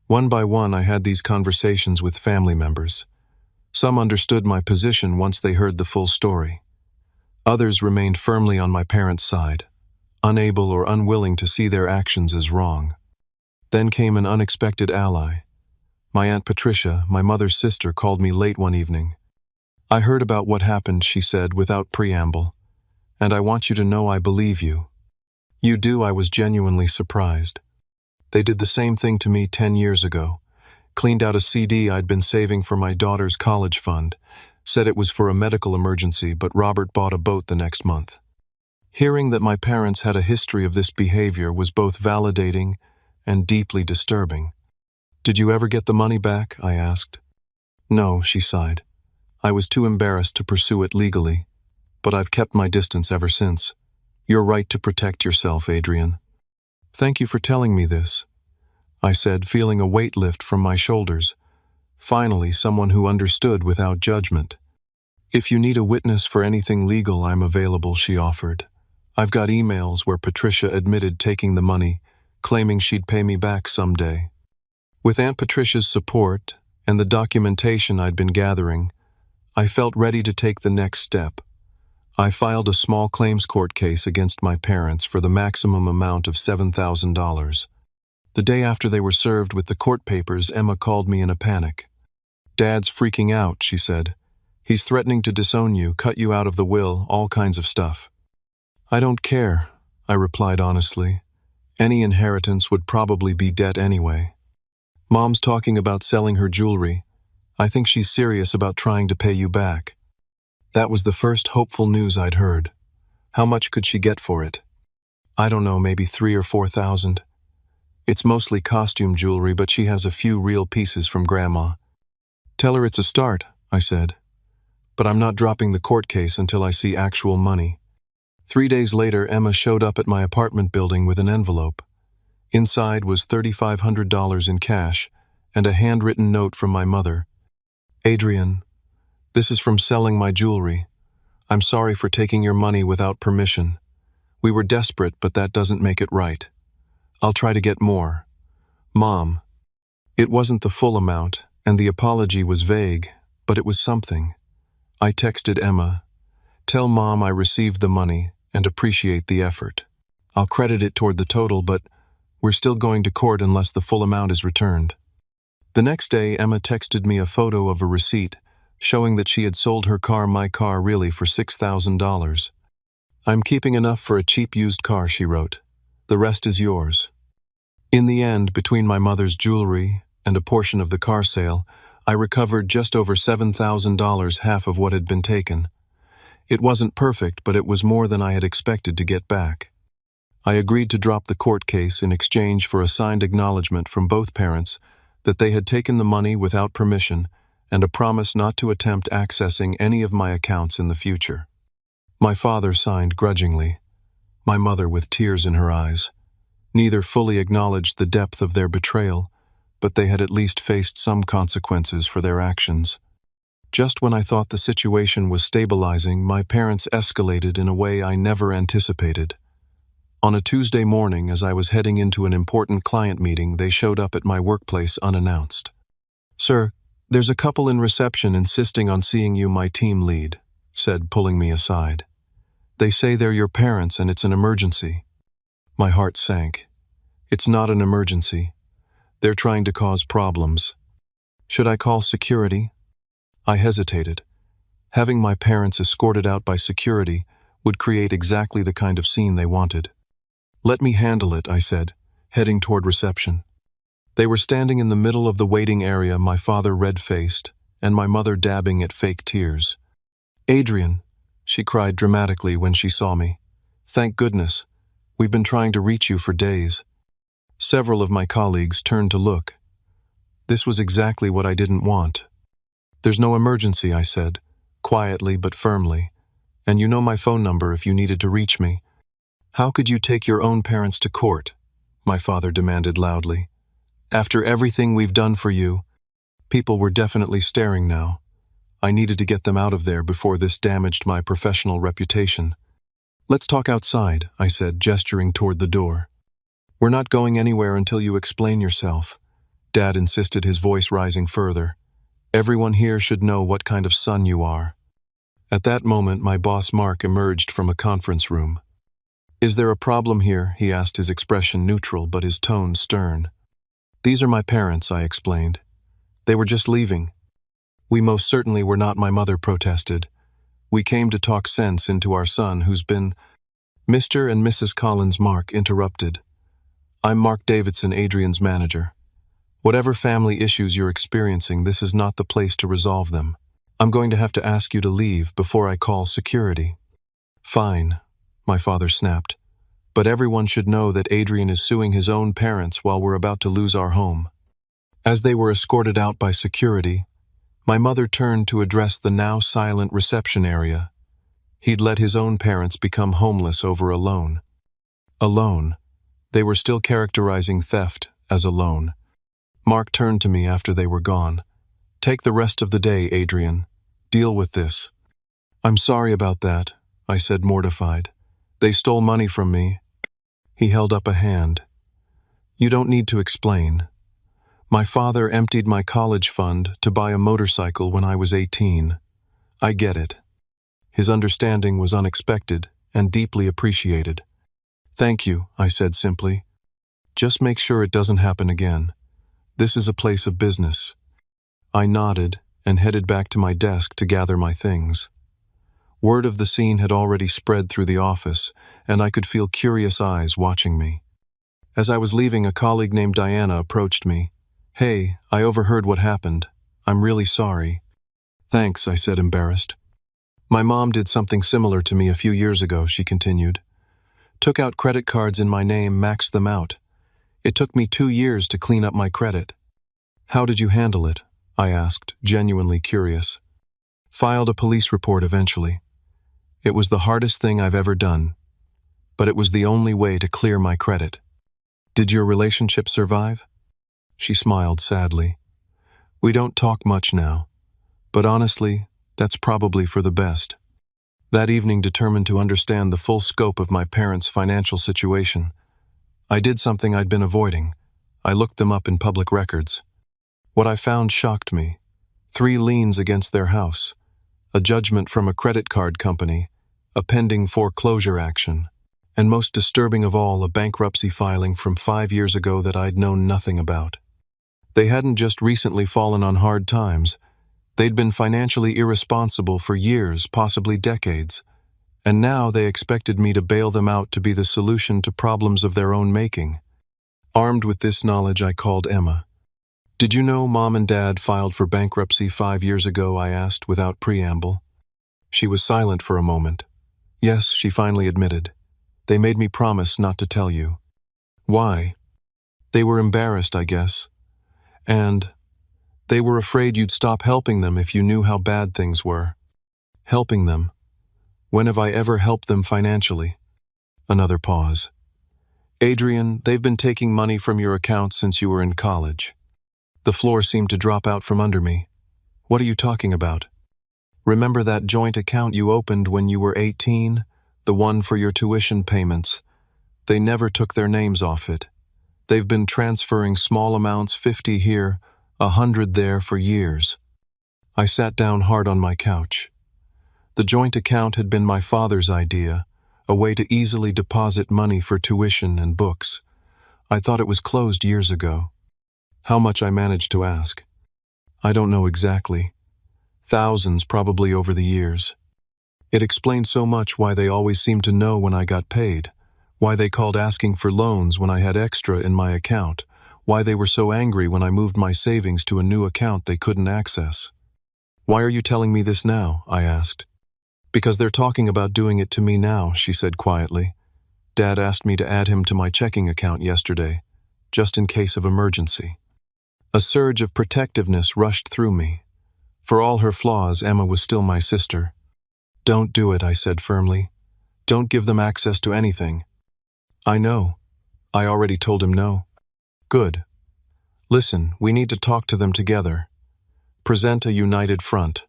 [SPEAKER 1] One by one, I had these conversations with family members. Some understood my position once they heard the full story. Others remained firmly on my parents' side, unable or unwilling to see their actions as wrong. Then came an unexpected ally. My Aunt Patricia, my mother's sister, called me late one evening. I heard about what happened, she said without preamble, and I want you to know I believe you. You do. I was genuinely surprised. They did the same thing to me 10 years ago. Cleaned out a CD I'd been saving for my daughter's college fund, said it was for a medical emergency, but Robert bought a boat the next month. Hearing that my parents had a history of this behavior was both validating and deeply disturbing. Did you ever get the money back? I asked. No, she sighed. I was too embarrassed to pursue it legally, but I've kept my distance ever since. You're right to protect yourself, Adrian. Thank you for telling me this, I said, feeling a weight lift from my shoulders. Finally, someone who understood without judgment. If you need a witness for anything legal, I'm available, she offered. I've got emails where Patricia admitted taking the money, claiming she'd pay me back someday. With Aunt Patricia's support and the documentation I'd been gathering, I felt ready to take the next step. I filed a small claims court case against my parents for the maximum amount of $7,000. The day after they were served with the court papers, Emma called me in a panic. Dad's freaking out, she said. He's threatening to disown you, cut you out of the will, all kinds of stuff. I don't care, I replied honestly. Any inheritance would probably be debt anyway. Mom's talking about selling her jewelry. I think she's serious about trying to pay you back. That was the first hopeful news I'd heard. How much could she get for it? I don't know, maybe $3,000 or $4,000. It's mostly costume jewelry, but she has a few real pieces from Grandma. Tell her it's a start, I said. But I'm not dropping the court case until I see actual money. 3 days later, Emma showed up at my apartment building with an envelope. Inside was $3,500 in cash and a handwritten note from my mother. Adrian, this is from selling my jewelry. I'm sorry for taking your money without permission. We were desperate, but that doesn't make it right. I'll try to get more. Mom. It wasn't the full amount, and the apology was vague, but it was something. I texted Emma, "Tell Mom I received the money and appreciate the effort. I'll credit it toward the total, but we're still going to court unless the full amount is returned." The next day, Emma texted me a photo of a receipt showing that she had sold her car, my car, really, for $6,000. "I'm keeping enough for a cheap used car," she wrote. "The rest is yours." In the end, between my mother's jewelry and a portion of the car sale, I recovered just over $7,000, half of what had been taken. It wasn't perfect, but it was more than I had expected to get back. I agreed to drop the court case in exchange for a signed acknowledgement from both parents that they had taken the money without permission and a promise not to attempt accessing any of my accounts in the future. My father signed grudgingly, my mother with tears in her eyes. Neither fully acknowledged the depth of their betrayal, but they had at least faced some consequences for their actions. Just when I thought the situation was stabilizing, my parents escalated in a way I never anticipated. On a Tuesday morning, as I was heading into an important client meeting, they showed up at my workplace unannounced. "Sir, there's a couple in reception insisting on seeing you, my team lead," said, pulling me aside. "They say they're your parents and it's an emergency." My heart sank. It's not an emergency. They're trying to cause problems. Should I call security? I hesitated. Having my parents escorted out by security would create exactly the kind of scene they wanted. "Let me handle it," I said, heading toward reception. They were standing in the middle of the waiting area, my father red-faced, and my mother dabbing at fake tears. "Adrian," she cried dramatically when she saw me. "Thank goodness. We've been trying to reach you for days." Several of my colleagues turned to look. This was exactly what I didn't want. "There's no emergency," I said, quietly but firmly. "And you know my phone number if you needed to reach me." "How could you take your own parents to court?" my father demanded loudly. "After everything we've done for you." People were definitely staring now. I needed to get them out of there before this damaged my professional reputation. "Let's talk outside," I said, gesturing toward the door. "We're not going anywhere until you explain yourself," Dad insisted, his voice rising further. "Everyone here should know what kind of son you are." At that moment, my boss Mark emerged from a conference room. "Is there a problem here?" he asked, his expression neutral but his tone stern. "These are my parents," I explained. "They were just leaving." "We most certainly were not," my mother protested. "We came to talk sense into our son who's been—" Mr. and Mrs. Collins, Mark interrupted. "I'm Mark Davidson, Adrian's manager. Whatever family issues you're experiencing, this is not the place to resolve them. I'm going to have to ask you to leave before I call security." "Fine," my father snapped. "But everyone should know that Adrian is suing his own parents while we're about to lose our home." As they were escorted out by security, my mother turned to address the now silent reception area. He'd let his own parents become homeless over a loan. A loan. They were still characterizing theft as a loan. Mark turned to me after they were gone. "Take the rest of the day, Adrian. Deal with this." "I'm sorry about that," I said, mortified. "They stole money from me." He held up a hand. "You don't need to explain. My father emptied my college fund to buy a motorcycle when I was 18. I get it." His understanding was unexpected and deeply appreciated. "Thank you," I said simply. "Just make sure it doesn't happen again. This is a place of business." I nodded and headed back to my desk to gather my things. Word of the scene had already spread through the office, and I could feel curious eyes watching me. As I was leaving, a colleague named Diana approached me. "Hey, I overheard what happened. I'm really sorry." "Thanks," I said, embarrassed. "My mom did something similar to me a few years ago," she continued. "Took out credit cards in my name, maxed them out. It took me 2 years to clean up my credit." "How did you handle it?" I asked, genuinely curious. "Filed a police report eventually. It was the hardest thing I've ever done, but it was the only way to clear my credit." "Did your relationship survive?" She smiled sadly. "We don't talk much now, but honestly, that's probably for the best." That evening, determined to understand the full scope of my parents' financial situation, I did something I'd been avoiding. I looked them up in public records. What I found shocked me. 3 liens against their house, a judgment from a credit card company, a pending foreclosure action, and most disturbing of all, a bankruptcy filing from 5 years ago that I'd known nothing about. They hadn't just recently fallen on hard times. They'd been financially irresponsible for years, possibly decades, and now they expected me to bail them out to be the solution to problems of their own making. Armed with this knowledge, I called Emma. "Did you know Mom and Dad filed for bankruptcy 5 years ago?" I asked without preamble. She was silent for a moment. "Yes," she finally admitted. "They made me promise not to tell you." "Why?" "They were embarrassed, I guess. And they were afraid you'd stop helping them if you knew how bad things were." "Helping them? When have I ever helped them financially?" Another pause. "Adrian, they've been taking money from your account since you were in college." The floor seemed to drop out from under me. "What are you talking about?" "Remember that joint account you opened when you were 18? The one for your tuition payments? They never took their names off it. They've been transferring small amounts, 50 here, 100 there, for years." I sat down hard on my couch. The joint account had been my father's idea, a way to easily deposit money for tuition and books. I thought it was closed years ago. How much, I managed to ask. "I don't know exactly. Thousands probably over the years." It explained so much why they always seemed to know when I got paid, why they called asking for loans when I had extra in my account, why they were so angry when I moved my savings to a new account they couldn't access. "Why are you telling me this now?" I asked. "Because they're talking about doing it to me now," she said quietly. "Dad asked me to add him to my checking account yesterday, just in case of emergency." A surge of protectiveness rushed through me. For all her flaws, Emma was still my sister. "Don't do it," I said firmly. "Don't give them access to anything." "I know. I already told him no." "Good. Listen, we need to talk to them together. Present a united front."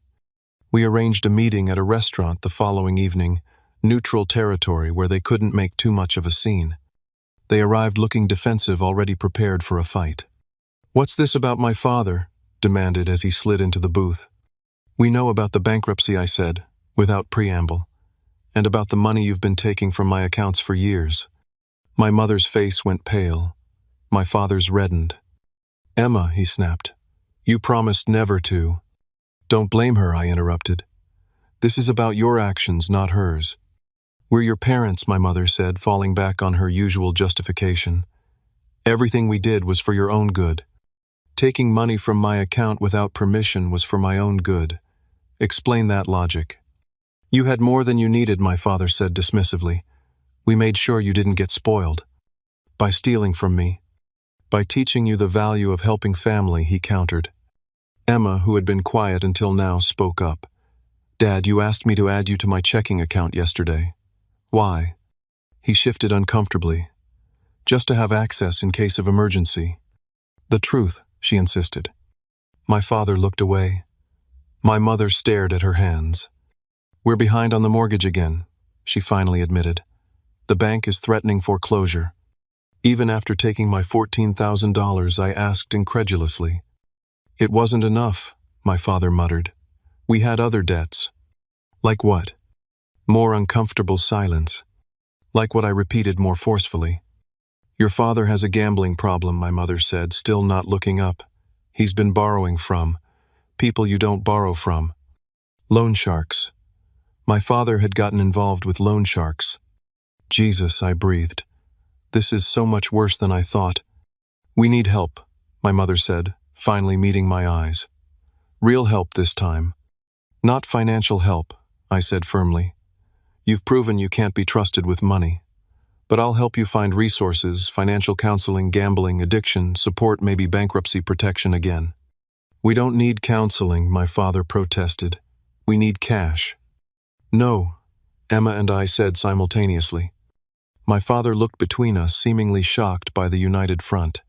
[SPEAKER 1] We arranged a meeting at a restaurant the following evening, neutral territory where they couldn't make too much of a scene. They arrived looking defensive, already prepared for a fight. "What's this about my father?" demanded as he slid into the booth. "We know about the bankruptcy," I said, without preamble, "and about the money you've been taking from my accounts for years." My mother's face went pale. My father's reddened. "Emma," he snapped, "you promised never to." "Don't blame her," I interrupted. "This is about your actions, not hers." "We're your parents," my mother said, falling back on her usual justification. "Everything we did was for your own good. Taking money from my account without permission was for my own good. Explain that logic." "You had more than you needed," my father said dismissively. "We made sure you didn't get spoiled. By stealing from me. By teaching you the value of helping family," he countered. Emma, who had been quiet until now, spoke up. "Dad, you asked me to add you to my checking account yesterday. Why?" He shifted uncomfortably. "Just to have access in case of emergency." "The truth," she insisted. My father looked away. My mother stared at her hands. "We're behind on the mortgage again," she finally admitted. "The bank is threatening foreclosure." Even after taking my $14,000, I asked incredulously. "It wasn't enough," my father muttered. "We had other debts." "Like what?" More uncomfortable silence. "Like what?" I repeated more forcefully. "Your father has a gambling problem," my mother said, still not looking up. "He's been borrowing from people you don't borrow from. Loan sharks." My father had gotten involved with loan sharks. "Jesus," I breathed. "This is so much worse than I thought." "We need help," my mother said, finally meeting my eyes. "Real help this time." "Not financial help," I said firmly. "You've proven you can't be trusted with money. But I'll help you find resources, financial counseling, gambling, addiction, support, maybe bankruptcy protection again." "We don't need counseling," my father protested. "We need cash." "No," Emma and I said simultaneously. My father looked between us, seemingly shocked by the united front.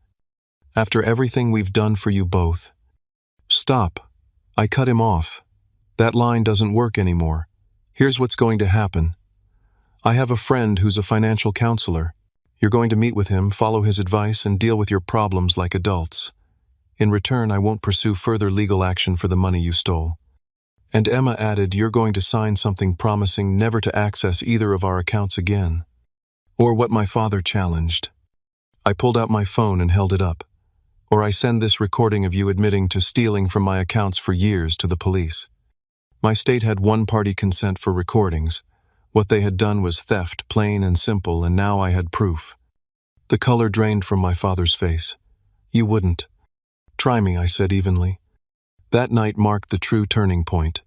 [SPEAKER 1] "After everything we've done for you both." "Stop." I cut him off. "That line doesn't work anymore. Here's what's going to happen. I have a friend who's a financial counselor. You're going to meet with him, follow his advice, and deal with your problems like adults. In return, I won't pursue further legal action for the money you stole." And Emma added, "You're going to sign something promising never to access either of our accounts again." Or what my father challenged. I pulled out my phone and held it up. "Or I send this recording of you admitting to stealing from my accounts for years to the police." My state had one-party consent for recordings. What they had done was theft, plain and simple, and now I had proof. The color drained from my father's face. "You wouldn't." "Try me," I said evenly. That night marked the true turning point.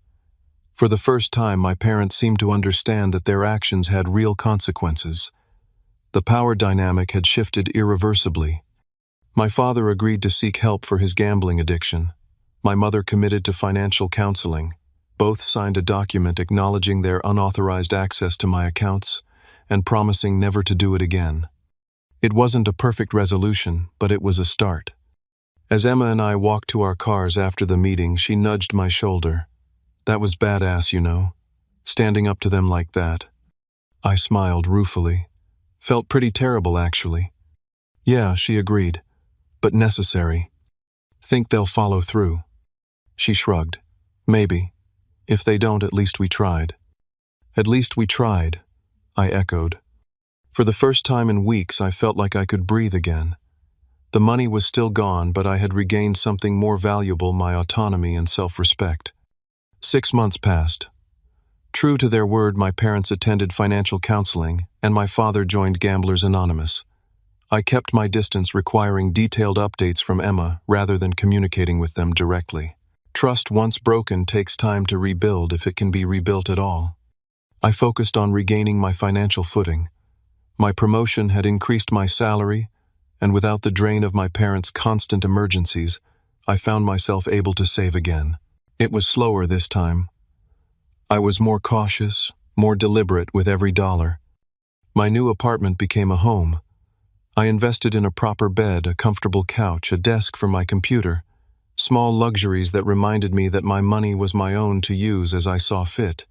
[SPEAKER 1] For the first time, my parents seemed to understand that their actions had real consequences. The power dynamic had shifted irreversibly. My father agreed to seek help for his gambling addiction. My mother committed to financial counseling. Both signed a document acknowledging their unauthorized access to my accounts and promising never to do it again. It wasn't a perfect resolution, but it was a start. As Emma and I walked to our cars after the meeting, she nudged my shoulder. "That was badass, you know, standing up to them like that." I smiled ruefully. "Felt pretty terrible, actually." "Yeah," she agreed, "but necessary. Think they'll follow through." She shrugged. "Maybe. If they don't, at least we tried." "At least we tried," I echoed. For the first time in weeks, I felt like I could breathe again. The money was still gone, but I had regained something more valuable, my autonomy and self-respect. 6 months passed. True to their word, my parents attended financial counseling, and my father joined Gamblers Anonymous. I kept my distance, requiring detailed updates from Emma rather than communicating with them directly. Trust once broken takes time to rebuild, if it can be rebuilt at all. I focused on regaining my financial footing. My promotion had increased my salary, and without the drain of my parents' constant emergencies, I found myself able to save again. It was slower this time. I was more cautious, more deliberate with every dollar. My new apartment became a home. I invested in a proper bed, a comfortable couch, a desk for my computer, small luxuries that reminded me that my money was my own to use as I saw fit.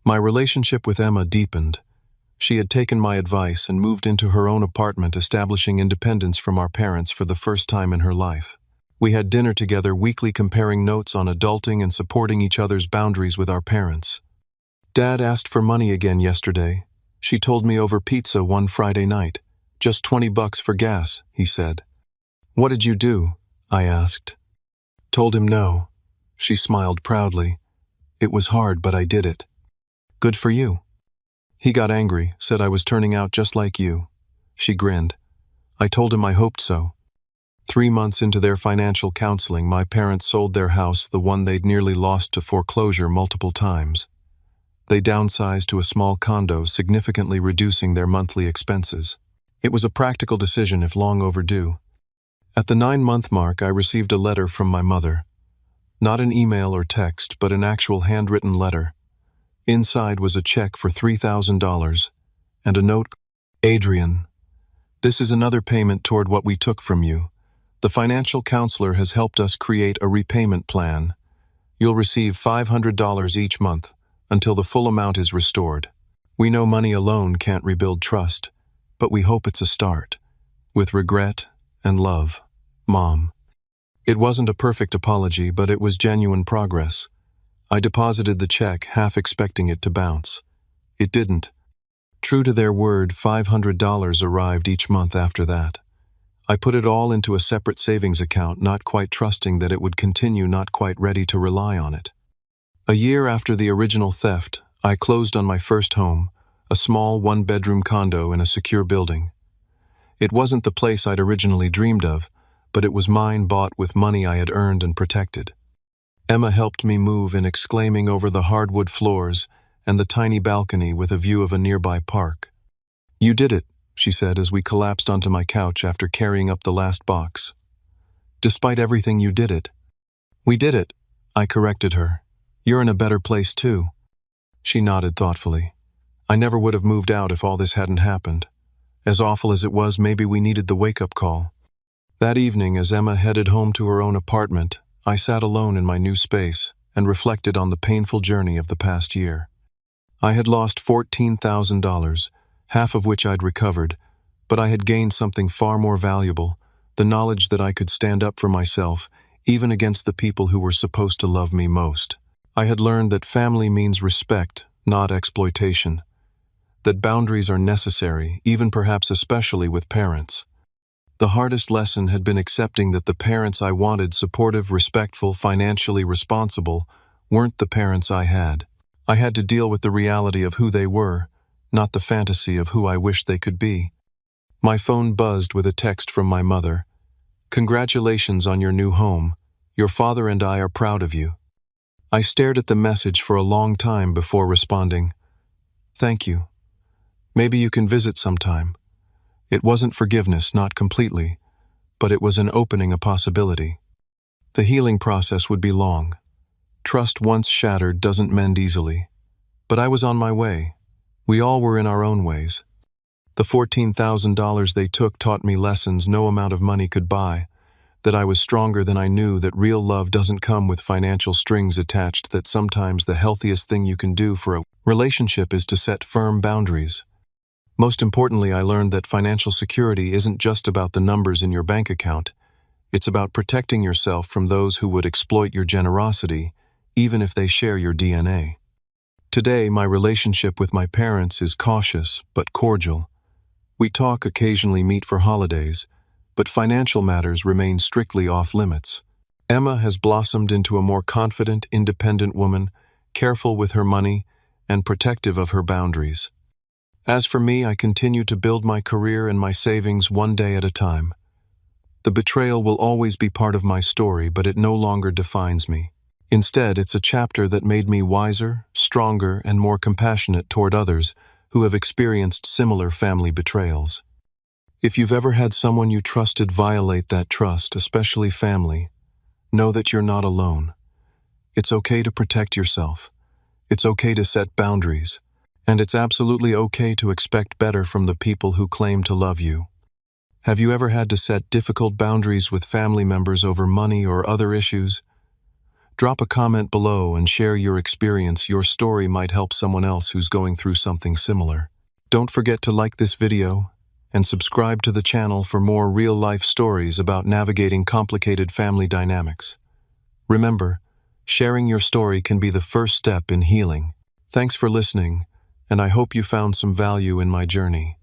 [SPEAKER 1] My relationship with Emma deepened. She had taken my advice and moved into her own apartment, establishing independence from our parents for the first time in her life. We had dinner together weekly, comparing notes on adulting and supporting each other's boundaries with our parents. Dad asked for money again yesterday. She told me over pizza one Friday night. "Just $20 for gas," he said. "What did you do?" I asked. Told him no. She smiled proudly. "It was hard, but I did it." "Good for you." He got angry, said I was turning out just like you. She grinned. I told him I hoped so. 3 months into their financial counseling, my parents sold their house, the one they'd nearly lost to foreclosure multiple times. They downsized to a small condo, significantly reducing their monthly expenses. It was a practical decision, if long overdue. At the 9-month mark, I received a letter from my mother. Not an email or text, but an actual handwritten letter. Inside was a check for $3,000 and a note. "Adrian, this is another payment toward what we took from you. The financial counselor has helped us create a repayment plan. You'll receive $500 each month until the full amount is restored. We know money alone can't rebuild trust, but we hope it's a start. With regret and love, Mom." It wasn't a perfect apology, but it was genuine progress. I deposited the check, half expecting it to bounce. It didn't. True to their word, $500 arrived each month after that. I put it all into a separate savings account, not quite trusting that it would continue, not quite ready to rely on it. A year after the original theft, I closed on my first home, a small one-bedroom condo in a secure building. It wasn't the place I'd originally dreamed of, but it was mine, bought with money I had earned and protected. Emma helped me move in, exclaiming over the hardwood floors and the tiny balcony with a view of a nearby park. "You did it," she said as we collapsed onto my couch after carrying up the last box. "Despite everything, you did it." "We did it," I corrected her. "You're in a better place too." She nodded thoughtfully. "I never would have moved out if all this hadn't happened. As awful as it was, maybe we needed the wake-up call." That evening, as Emma headed home to her own apartment, I sat alone in my new space and reflected on the painful journey of the past year. I had lost $14,000, half of which I'd recovered, But I had gained something far more valuable, the knowledge that I could stand up for myself, even against the people who were supposed to love me most. I had learned that family means respect, not exploitation. That boundaries are necessary, even perhaps especially with parents. The hardest lesson had been accepting that the parents I wanted, supportive, respectful, financially responsible, weren't the parents I had. I had to deal with the reality of who they were, not the fantasy of who I wished they could be. My phone buzzed with a text from my mother. "Congratulations on your new home. Your father and I are proud of you." I stared at the message for a long time before responding, "Thank you. Maybe you can visit sometime." It wasn't forgiveness, not completely, but it was an opening a possibility. The healing process would be long. Trust once shattered doesn't mend easily. But I was on my way. We all were in our own ways. The $14,000 they took taught me lessons no amount of money could buy, that I was stronger than I knew, that real love doesn't come with financial strings attached, that sometimes the healthiest thing you can do for a relationship is to set firm boundaries. Most importantly, I learned that financial security isn't just about the numbers in your bank account. It's about protecting yourself from those who would exploit your generosity, even if they share your DNA. Today, my relationship with my parents is cautious but cordial. We talk, occasionally meet for holidays, but financial matters remain strictly off-limits. Emma has blossomed into a more confident, independent woman, careful with her money and protective of her boundaries. As for me, I continue to build my career and my savings one day at a time. The betrayal will always be part of my story, but it no longer defines me. Instead, it's a chapter that made me wiser, stronger, and more compassionate toward others who have experienced similar family betrayals. If you've ever had someone you trusted violate that trust, especially family, know that you're not alone. It's okay to protect yourself. It's okay to set boundaries. And it's absolutely okay to expect better from the people who claim to love you. Have you ever had to set difficult boundaries with family members over money or other issues? Drop a comment below and share your experience. Your story might help someone else who's going through something similar. Don't forget to like this video and subscribe to the channel for more real-life stories about navigating complicated family dynamics. Remember, sharing your story can be the first step in healing. Thanks for listening, and I hope you found some value in my journey.